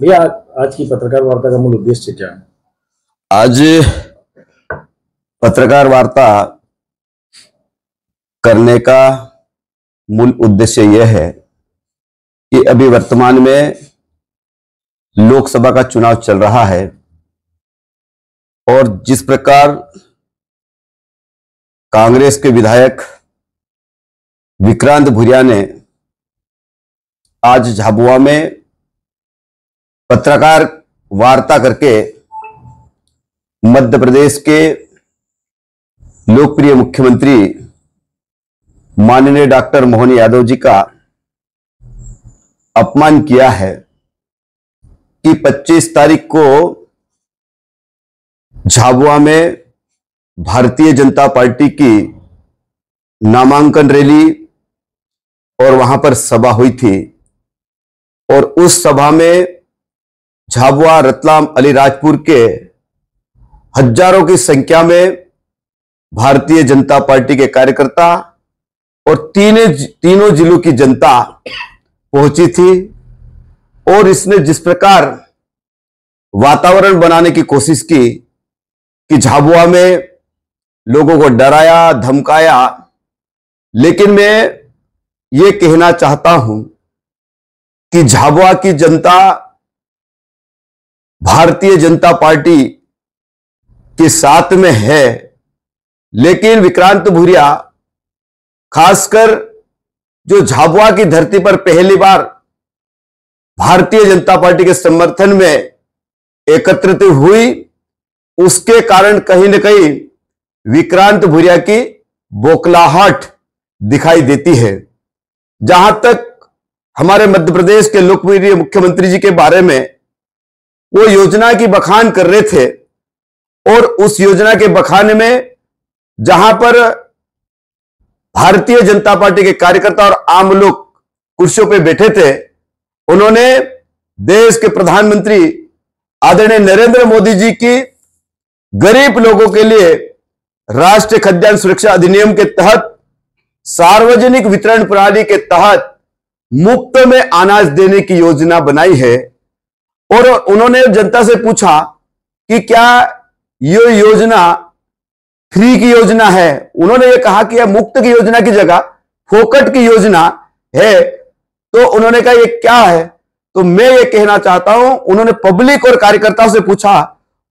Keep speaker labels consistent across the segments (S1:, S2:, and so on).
S1: भैया, आज की पत्रकार वार्ता का मूल उद्देश्य क्या है?
S2: आज पत्रकार वार्ता करने का मूल उद्देश्य यह है कि अभी वर्तमान में लोकसभा का चुनाव चल रहा है और जिस प्रकार कांग्रेस के विधायक विक्रांत भूरिया ने आज झाबुआ में पत्रकार वार्ता करके मध्य प्रदेश के लोकप्रिय मुख्यमंत्री माननीय डॉक्टर मोहन यादव जी का अपमान किया है कि 25 तारीख को झाबुआ में भारतीय जनता पार्टी की नामांकन रैली और वहां पर सभा हुई थी और उस सभा में झाबुआ, रतलाम, अलीराजपुर के हजारों की संख्या में भारतीय जनता पार्टी के कार्यकर्ता और तीनों जिलों की जनता पहुंची थी और इसने जिस प्रकार वातावरण बनाने की कोशिश की कि झाबुआ में लोगों को डराया, धमकाया। लेकिन मैं ये कहना चाहता हूं कि झाबुआ की जनता भारतीय जनता पार्टी के साथ में है, लेकिन विक्रांत भूरिया खासकर जो झाबुआ की धरती पर पहली बार भारतीय जनता पार्टी के समर्थन में एकत्रित हुई, उसके कारण कहीं न कहीं विक्रांत भूरिया की बौखलाहट दिखाई देती है। जहां तक हमारे मध्य प्रदेश के लोकप्रिय मुख्यमंत्री जी के बारे में वो योजना की बखान कर रहे थे और उस योजना के बखाने में जहां पर भारतीय जनता पार्टी के कार्यकर्ता और आम लोग कुर्सियों पे बैठे थे, उन्होंने देश के प्रधानमंत्री आदरणीय नरेंद्र मोदी जी की गरीब लोगों के लिए राष्ट्रीय खाद्यान्न सुरक्षा अधिनियम के तहत सार्वजनिक वितरण प्रणाली के तहत मुफ्त में अनाज देने की योजना बनाई है। और उन्होंने जनता से पूछा कि क्या यह योजना फ्री की योजना है। उन्होंने ये कहा कि यह मुफ्त की योजना की जगह फोकट की योजना है। तो उन्होंने कहा ये क्या है, तो मैं ये कहना चाहता हूं, उन्होंने पब्लिक और कार्यकर्ताओं से पूछा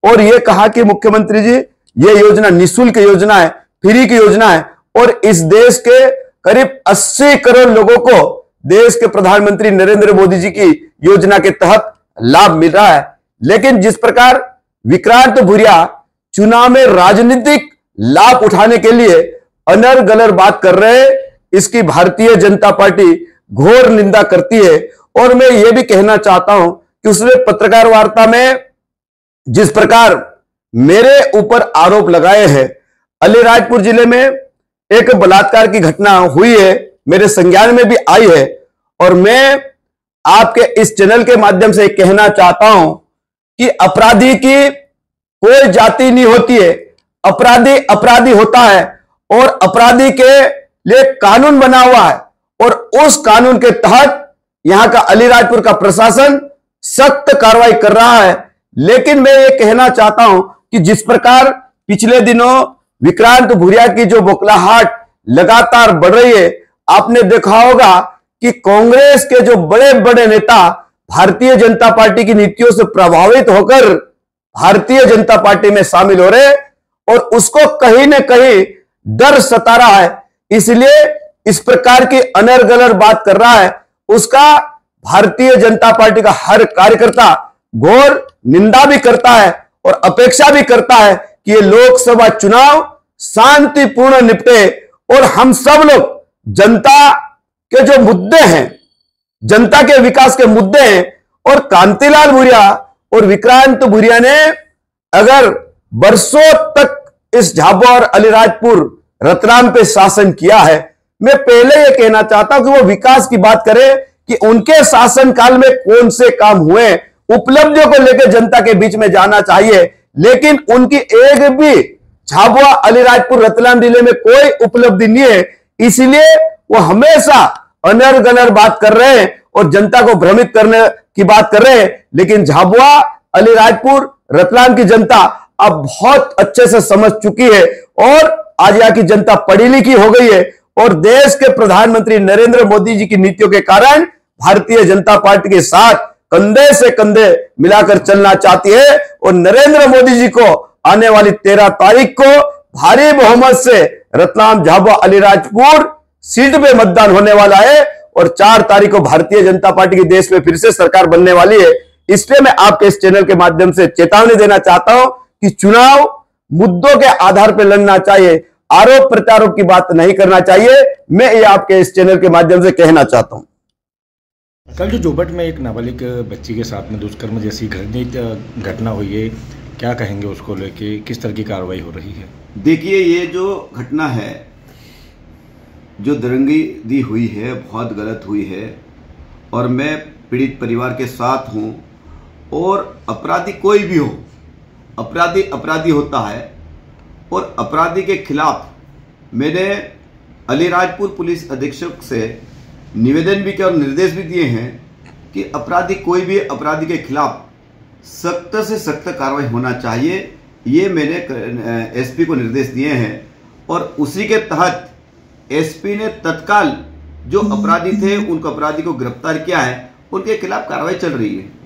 S2: और यह कहा कि मुख्यमंत्री जी ये योजना निःशुल्क योजना है, फ्री की योजना है और इस देश के करीब 80 करोड़ लोगों को देश के प्रधानमंत्री नरेंद्र मोदी जी की योजना के तहत लाभ मिल रहा है। लेकिन जिस प्रकार विक्रांत भूरिया चुनाव में राजनीतिक लाभ उठाने के लिए अनर गलर बात कर रहे हैं, इसकी भारतीय जनता पार्टी घोर निंदा करती है। और मैं यह भी कहना चाहता हूं कि उसने पत्रकार वार्ता में जिस प्रकार मेरे ऊपर आरोप लगाए हैं, अलीराजपुर जिले में एक बलात्कार की घटना हुई है, मेरे संज्ञान में भी आई है और मैं आपके इस चैनल के माध्यम से कहना चाहता हूं कि अपराधी की कोई जाति नहीं होती है, अपराधी अपराधी होता है और अपराधी के लिए कानून बना हुआ है और उस कानून के तहत यहां का अलीराजपुर का प्रशासन सख्त कार्रवाई कर रहा है। लेकिन मैं ये कहना चाहता हूं कि जिस प्रकार पिछले दिनों विक्रांत भूरिया की जो बौखलाहट लगातार बढ़ रही है, आपने देखा होगा कि कांग्रेस के जो बड़े बड़े नेता भारतीय जनता पार्टी की नीतियों से प्रभावित होकर भारतीय जनता पार्टी में शामिल हो रहे और उसको कहीं न कहीं डर सता रहा है, इसलिए इस प्रकार की अनर गलर बात कर रहा है। उसका भारतीय जनता पार्टी का हर कार्यकर्ता घोर निंदा भी करता है और अपेक्षा भी करता है कि ये लोकसभा चुनाव शांतिपूर्ण निपटे और हम सब लोग जनता के जो मुद्दे हैं, जनता के विकास के मुद्दे हैं, और कांतिलाल भूरिया और विक्रांत भूरिया ने अगर बरसों तक इस झाबुआ और अलीराजपुर, रतलाम पे शासन किया है, मैं पहले यह कहना चाहता हूं कि वो विकास की बात करें कि उनके शासनकाल में कौन से काम हुए, उपलब्धियों को लेकर जनता के बीच में जाना चाहिए। लेकिन उनकी एक भी झाबुआ, अलीराजपुर, रतलाम जिले में कोई उपलब्धि नहीं है, इसलिए वो हमेशा अनर गनर बात कर रहे हैं और जनता को भ्रमित करने की बात कर रहे हैं, लेकिन झाबुआ, अलीराजपुर, रतलाम की जनता अब बहुत अच्छे से समझ चुकी है और आज यहाँ की जनता पढ़ी लिखी हो गई है और देश के प्रधानमंत्री नरेंद्र मोदी जी की नीतियों के कारण भारतीय जनता पार्टी के साथ कंधे से कंधे मिलाकर चलना चाहती है और नरेंद्र मोदी जी को आने वाली 13 तारीख को भारी बहुमत से रतलाम, झाबुआ, अलीराजपुर सीट पे मतदान होने वाला है और 4 तारीख को भारतीय जनता पार्टी की देश में फिर से सरकार बनने वाली है। इसलिए मैं आपके इस चैनल के माध्यम से चेतावनी देना चाहता हूं कि चुनाव मुद्दों के आधार पर लड़ना चाहिए, आरोप प्रत्यारोप की बात नहीं करना चाहिए। मैं ये आपके इस चैनल के माध्यम से कहना चाहता हूं।
S1: कल जो जोबट में एक नाबालिग बच्ची के साथ में दुष्कर्म जैसी घटना हुई है, क्या कहेंगे उसको लेके, किस तरह की कार्रवाई हो रही है?
S3: देखिए, ये जो घटना है, जो दरंगी हुई है, बहुत गलत हुई है और मैं पीड़ित परिवार के साथ हूं। और अपराधी कोई भी हो, अपराधी अपराधी होता है और अपराधी के खिलाफ मैंने अलीराजपुर पुलिस अधीक्षक से निवेदन भी किया और निर्देश भी दिए हैं कि अपराधी कोई भी अपराधी के खिलाफ सख्त से सख्त कार्रवाई होना चाहिए। ये मैंने एसपी को निर्देश दिए हैं और उसी के तहत एसपी ने तत्काल जो अपराधी थे उनको अपराधी को गिरफ्तार किया है, उनके खिलाफ कार्रवाई चल रही है।